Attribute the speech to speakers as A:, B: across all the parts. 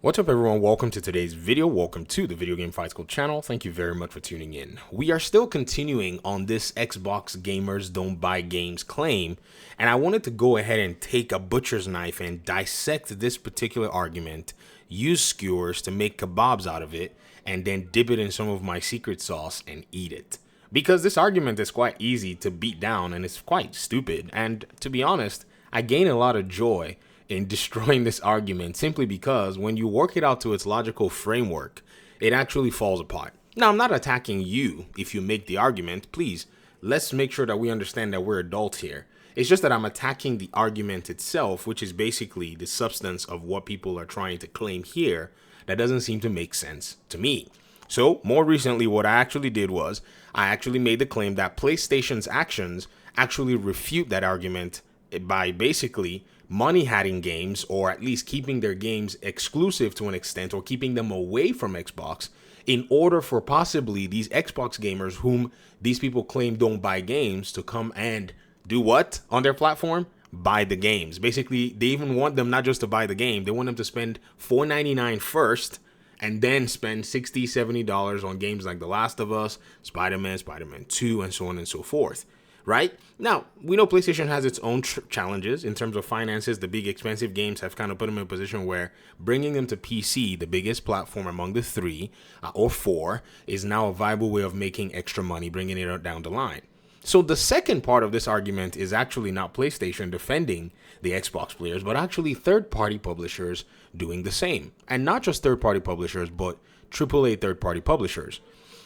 A: What's up everyone, welcome to today's video, welcome to the Video Game Fight School channel. Thank you very much for tuning in. We are still continuing on this Xbox gamers don't buy games claim, and I wanted to go ahead and take a butcher's knife and dissect this particular argument, use skewers to make kebabs out of it, and then dip it in some of my secret sauce and eat it. Because this argument is quite easy to beat down and it's quite stupid, and to be honest, I gain a lot of joy in destroying this argument simply because when you work it out to its logical framework, it actually falls apart. Now, I'm not attacking you if you make the argument. Please, let's make sure that we understand that we're adults here. It's just that I'm attacking the argument itself, which is basically the substance of what people are trying to claim here that doesn't seem to make sense to me. So, more recently, what I actually did was I actually made the claim that PlayStation's actions actually refute that argument by basically money hatting games, or at least keeping their games exclusive to an extent, or keeping them away from Xbox in order for possibly these Xbox gamers whom these people claim don't buy games to come and do what on their platform? Buy the games. Basically, they even want them not just to buy the game, they want them to spend $4.99 first and then spend $60, $70 on games like The Last of Us, Spider-Man, Spider-Man 2, and so on and so forth. Right? Now, we know PlayStation has its own challenges in terms of finances. The big expensive games have kind of put them in a position where bringing them to PC, the biggest platform among the three or four, is now a viable way of making extra money, bringing it down the line. So the second part of this argument is actually not PlayStation defending the Xbox players, but actually third-party publishers doing the same. And not just third-party publishers, but AAA third-party publishers.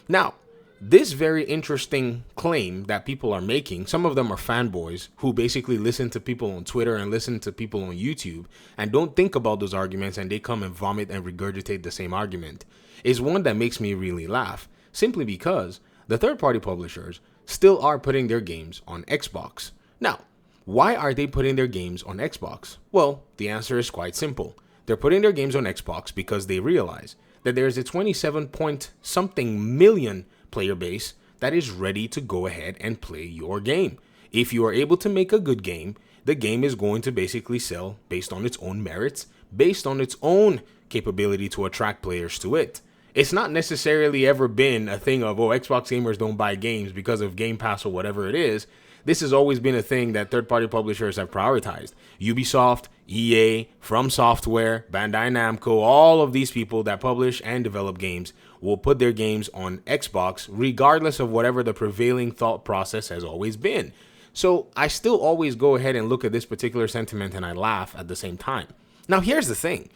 A: Now, this very interesting claim that people are making, some of them are fanboys who basically listen to people on Twitter and listen to people on YouTube and don't think about those arguments, and they come and vomit and regurgitate the same argument, is one that makes me really laugh, simply because the third-party publishers still are putting their games on Xbox. Now, why are they putting their games on Xbox? Well, the answer is quite simple. They're putting their games on Xbox because they realize that there's a 27-point-something million player base that is ready to go ahead and play your game. If you are able to make a good game, the game is going to basically sell based on its own merits, based on its own capability to attract players to it. It's not necessarily ever been a thing of, oh, Xbox gamers don't buy games because of Game Pass or whatever it is. This has always been a thing that third-party publishers have prioritized. Ubisoft, EA, From Software, Bandai Namco, all of these people that publish and develop games will put their games on Xbox regardless of whatever the prevailing thought process has always been. So I still always go ahead and look at this particular sentiment and I laugh at the same time. Now, here's the thing.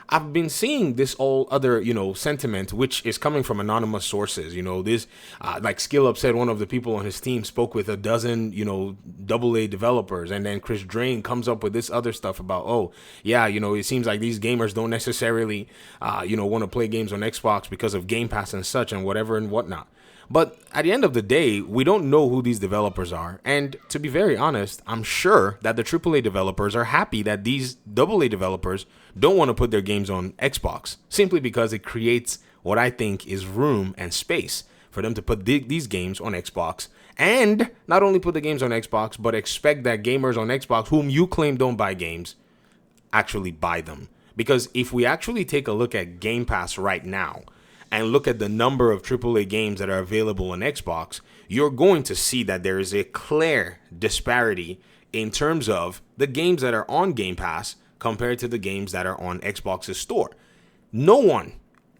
A: I've been seeing this all other, sentiment, which is coming from anonymous sources. This, like SkillUp said, one of the people on his team spoke with a dozen, AA developers. And then Chris Drain comes up with this other stuff about, oh, yeah, it seems like these gamers don't necessarily, want to play games on Xbox because of Game Pass and such and whatever and whatnot. But at the end of the day, we don't know who these developers are. And to be very honest, I'm sure that the AAA developers are happy that these AA developers don't want to put their games on Xbox, simply because it creates what I think is room and space for them to put these games on Xbox. And not only put the games on Xbox, but expect that gamers on Xbox, whom you claim don't buy games, actually buy them. Because if we actually take a look at Game Pass right now, and look at the number of AAA games that are available on Xbox, you're going to see that there is a clear disparity in terms of the games that are on Game Pass compared to the games that are on Xbox's store. No one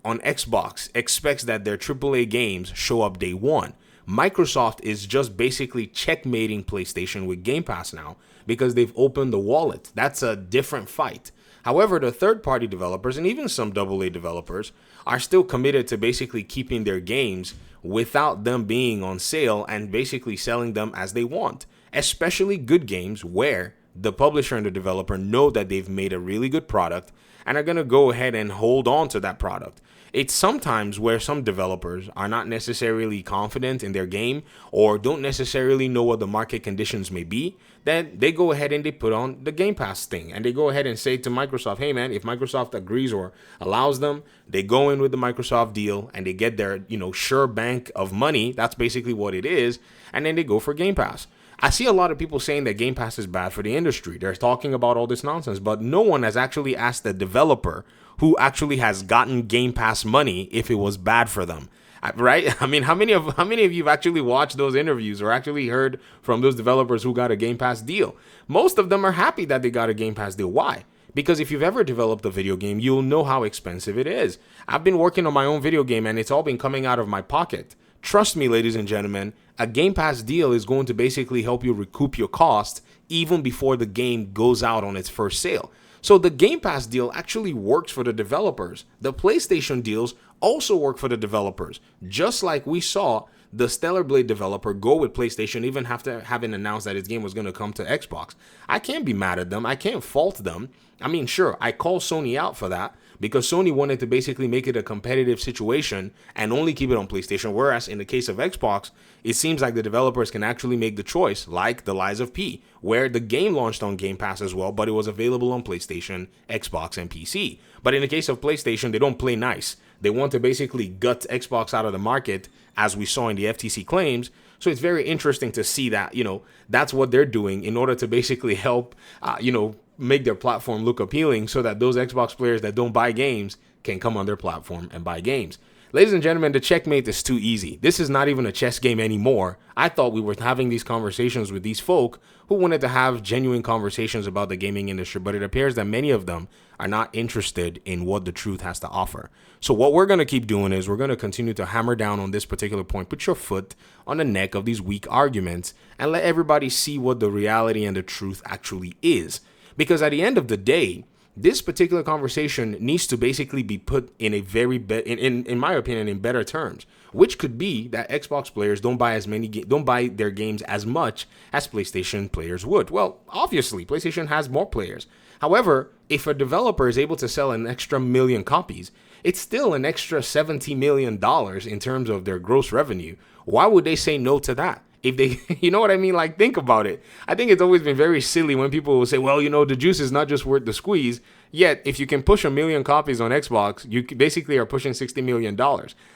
A: on Xbox expects that their AAA games show up day one. Microsoft is just basically checkmating PlayStation with Game Pass now because they've opened the wallet. That's a different fight. However, the third-party developers and even some AA developers are still committed to basically keeping their games without them being on sale and basically selling them as they want, especially good games where the publisher and the developer know that they've made a really good product and are going to go ahead and hold on to that product. It's sometimes where some developers are not necessarily confident in their game or don't necessarily know what the market conditions may be, then they go ahead and they put on the Game Pass thing and they go ahead and say to Microsoft, hey man, if Microsoft agrees or allows them, they go in with the Microsoft deal and they get their, sure bank of money. That's basically what it is. And then they go for Game Pass. I see a lot of people saying that Game Pass is bad for the industry. They're talking about all this nonsense, but no one has actually asked the developer who actually has gotten Game Pass money if it was bad for them. Right? I mean, how many of you have actually watched those interviews or actually heard from those developers who got a Game Pass deal? Most of them are happy that they got a Game Pass deal. Why? Because if you've ever developed a video game, you'll know how expensive it is. I've been working on my own video game and it's all been coming out of my pocket. Trust me, ladies and gentlemen, a Game Pass deal is going to basically help you recoup your cost even before the game goes out on its first sale. So the Game Pass deal actually works for the developers. The PlayStation deals also work for the developers. Just like we saw the Stellar Blade developer go with PlayStation even after having announced that its game was going to come to Xbox. I can't be mad at them. I can't fault them. I mean, sure, I call Sony out for that because Sony wanted to basically make it a competitive situation and only keep it on PlayStation. Whereas in the case of Xbox, it seems like the developers can actually make the choice, like The Lies of P, where the game launched on Game Pass as well, but it was available on PlayStation, Xbox, and PC. But in the case of PlayStation, they don't play nice. They want to basically gut Xbox out of the market, as we saw in the FTC claims. So it's very interesting to see that, that's what they're doing in order to basically help, make their platform look appealing so that those Xbox players that don't buy games can come on their platform and buy games. Ladies and gentlemen, the checkmate is too easy. This is not even a chess game anymore. I thought we were having these conversations with these folk who wanted to have genuine conversations about the gaming industry, but it appears that many of them are not interested in what the truth has to offer. So what we're going to keep doing is we're going to continue to hammer down on this particular point, put your foot on the neck of these weak arguments, and let everybody see what the reality and the truth actually is. Because at the end of the day, this particular conversation needs to basically be put in a very, in my opinion, in better terms, which could be that Xbox players don't buy their games as much as PlayStation players would. Well, obviously, PlayStation has more players. However, if a developer is able to sell an extra million copies, it's still an extra $70 million in terms of their gross revenue. Why would they say no to that? If they, you know what I mean? Like, think about it. I think it's always been very silly when people will say, well, the juice is not just worth the squeeze. Yet, if you can push 1 million copies on Xbox, you basically are pushing $60 million.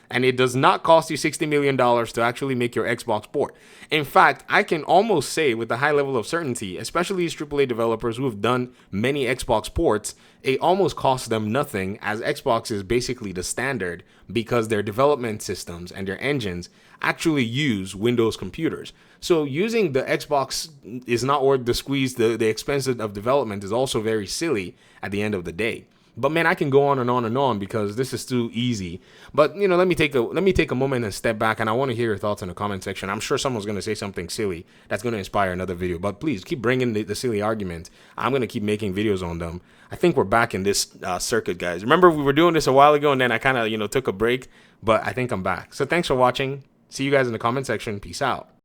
A: And it does not cost you $60 million to actually make your Xbox port. In fact, I can almost say with a high level of certainty, especially these AAA developers who have done many Xbox ports, it almost costs them nothing, as Xbox is basically the standard because their development systems and their engines actually use Windows computers. So using the Xbox is not worth the squeeze. The expense of development is also very silly at the end of the day. But man, I can go on and on and on because this is too easy. But let me take a moment and step back, and I want to hear your thoughts in the comment section. I'm sure someone's going to say something silly that's going to inspire another video. But please keep bringing the silly arguments. I'm going to keep making videos on them. I think we're back in this circuit, guys. Remember, we were doing this a while ago, and then I kind of took a break. But I think I'm back. So thanks for watching. See you guys in the comment section. Peace out.